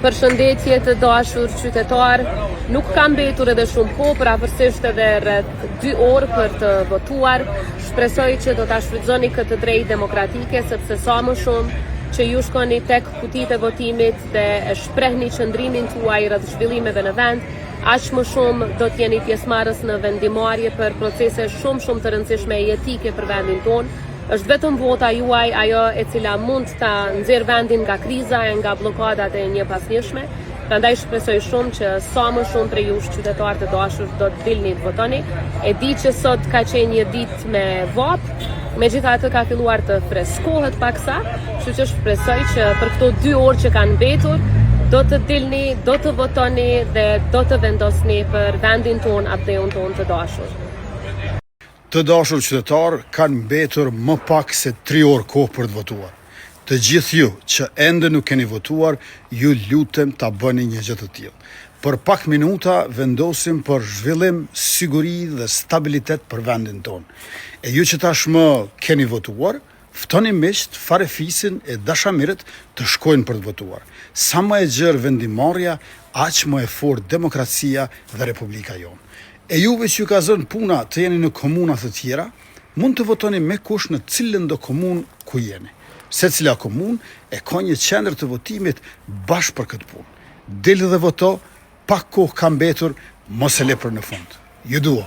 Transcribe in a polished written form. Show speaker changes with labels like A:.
A: Përshëndetje të dashur qytetar, nuk kam mbetur edhe shumë kohë, por afërsisht edhe rreth 2 orë për të votuar. Shpresoj që do ta shfrytëzoni këtë drejtë demokratike, sepse sa më shumë që ju shkoni tek kutitë e votimit dhe e shprehni qëndrimin tuaj rreth zhvillimeve në vend, aq më shumë do të jeni pjesëmarrës në vendimarrje për procese shumë të rëndësishme jetike për vendin tonë. Është vetëm vota juaj ajo e cila mund ta nxjerrë vendin nga kriza e nga bllokadat e njëpasnjëshme. Prandaj shpresoj shumë që sa më shumë prej jush qytetarë të dashur do të dilni të votoni. E di që sot ka qenë një ditë me vap, megjithatë ka filluar të freskohet paksa, kështu që shpresoj që për këto 2 orë që kanë mbetur do të dilni, do të votoni dhe do të vendosni për vendin tonë, atëun tonë të dashur.
B: Të dashur qytetar, kanë mbetur më pak se 3 orë kohë për të votuar. Të gjithë ju që ende nuk keni votuar, ju lutem ta bëni një gjë të tillë. Për pak minuta vendosim për zhvillim, siguri dhe stabilitet për vendin tonë. E ju që tashmë keni votuar, ftoni miqt, farefisin e dashamirët të shkojnë për të votuar. Sa më e gjerë vendimarrja, aq më e fortë demokracia dhe Republika jonë. E juve që ju ka zënë puna të jeni në komuna të tjera, mund të votoni me kush në cilën do komunë ku jeni. Secila komunë e ka një qendër të votimit bashkë për këtë punë. Dili dhe voto, pak kohë ka mbetur, mos e le për në fund. Ju dua.